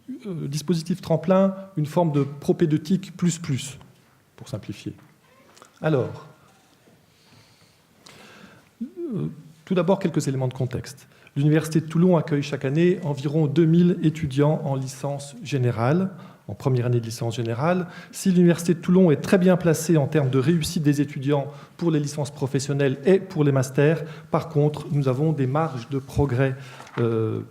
dispositif tremplin, une forme de propédeutique plus, pour simplifier. Alors, tout d'abord, quelques éléments de contexte. L'Université de Toulon accueille chaque année environ 2000 étudiants en licence générale, en première année de licence générale. Si l'Université de Toulon est très bien placée en termes de réussite des étudiants pour les licences professionnelles et pour les masters, par contre, nous avons des marges de progrès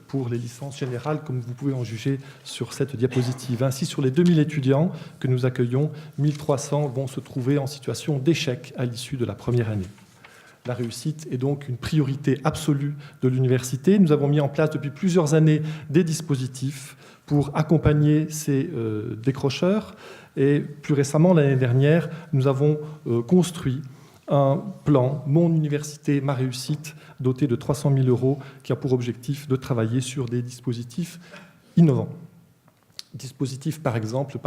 pour les licences générales, comme vous pouvez en juger sur cette diapositive. Ainsi, sur les 2000 étudiants que nous accueillons, 1300 vont se trouver en situation d'échec à l'issue de la première année. La réussite est donc une priorité absolue de l'université. Nous avons mis en place depuis plusieurs années des dispositifs pour accompagner ces décrocheurs. Et plus récemment, l'année dernière, nous avons construit un plan « Mon université, ma réussite » doté de 300 000 € qui a pour objectif de travailler sur des dispositifs innovants. Dispositif, par exemple,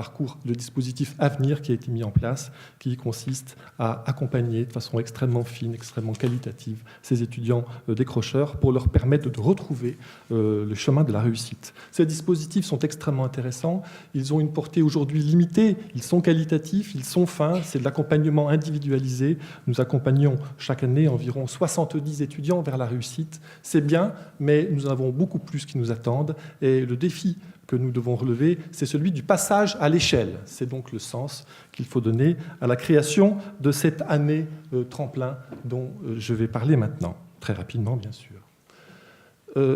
le dispositif Avenir qui a été mis en place, qui consiste à accompagner de façon extrêmement fine, extrêmement qualitative ces étudiants décrocheurs pour leur permettre de retrouver le chemin de la réussite. Ces dispositifs sont extrêmement intéressants. Ils ont une portée aujourd'hui limitée. Ils sont qualitatifs, ils sont fins. C'est de l'accompagnement individualisé. Nous accompagnons chaque année environ 70 étudiants vers la réussite. C'est bien, mais nous avons beaucoup plus qui nous attendent. Et le défi que nous devons relever, c'est celui du passage à l'échelle. C'est donc le sens qu'il faut donner à la création de cette année tremplin dont je vais parler maintenant, très rapidement bien sûr.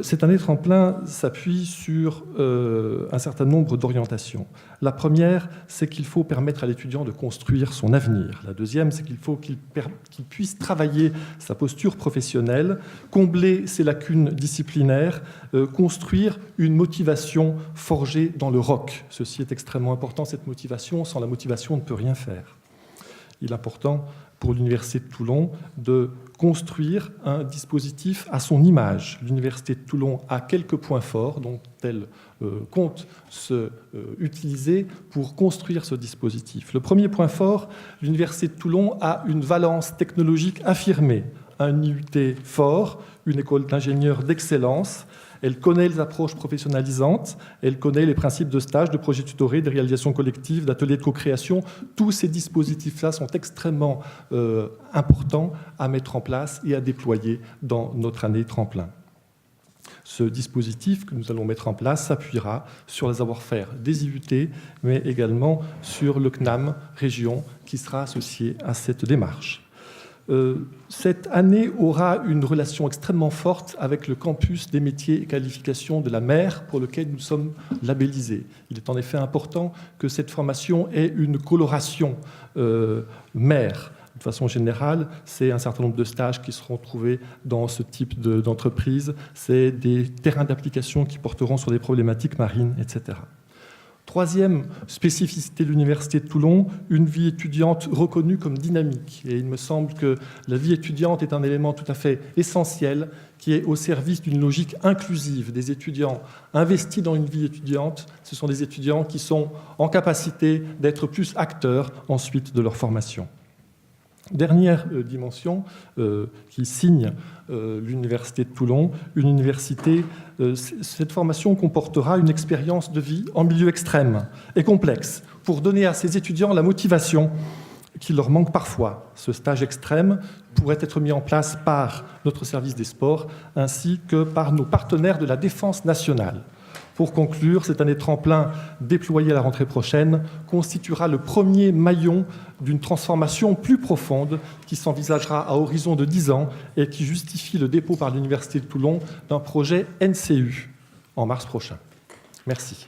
Cette année tremplin s'appuie sur un certain nombre d'orientations. La première, c'est qu'il faut permettre à l'étudiant de construire son avenir. La deuxième, c'est qu'il faut qu'il puisse travailler sa posture professionnelle, combler ses lacunes disciplinaires, construire une motivation forgée dans le roc. Ceci est extrêmement important, cette motivation. Sans la motivation, on ne peut rien faire. Il est important pour l'Université de Toulon de construire un dispositif à son image. L'Université de Toulon a quelques points forts dont elle compte se utiliser pour construire ce dispositif. Le premier point fort, l'Université de Toulon a une valence technologique affirmée, un IUT fort, une école d'ingénieurs d'excellence. Elle connaît les approches professionnalisantes, elle connaît les principes de stage, de projets tutorés, de réalisation collective, d'ateliers de co-création. Tous ces dispositifs-là sont extrêmement importants à mettre en place et à déployer dans notre année tremplin. Ce dispositif que nous allons mettre en place s'appuiera sur les savoir-faire des IUT, mais également sur le CNAM région qui sera associé à cette démarche. Cette année aura une relation extrêmement forte avec le campus des métiers et qualifications de la mer pour lequel nous sommes labellisés. Il est en effet important que cette formation ait une coloration mer. De façon générale, c'est un certain nombre de stages qui seront trouvés dans ce type d'entreprise. C'est des terrains d'application qui porteront sur des problématiques marines, etc. Troisième spécificité de l'Université de Toulon, une vie étudiante reconnue comme dynamique. Et il me semble que la vie étudiante est un élément tout à fait essentiel qui est au service d'une logique inclusive. Des étudiants investis dans une vie étudiante, ce sont des étudiants qui sont en capacité d'être plus acteurs ensuite de leur formation. Dernière dimension qui signe l'Université de Toulon, une université, cette formation comportera une expérience de vie en milieu extrême et complexe pour donner à ces étudiants la motivation qui leur manque parfois. Ce stage extrême pourrait être mis en place par notre service des sports ainsi que par nos partenaires de la défense nationale. Pour conclure, cette année tremplin déployée à la rentrée prochaine constituera le premier maillon d'une transformation plus profonde qui s'envisagera à horizon de 10 ans et qui justifie le dépôt par l'Université de Toulon d'un projet NCU en mars prochain. Merci.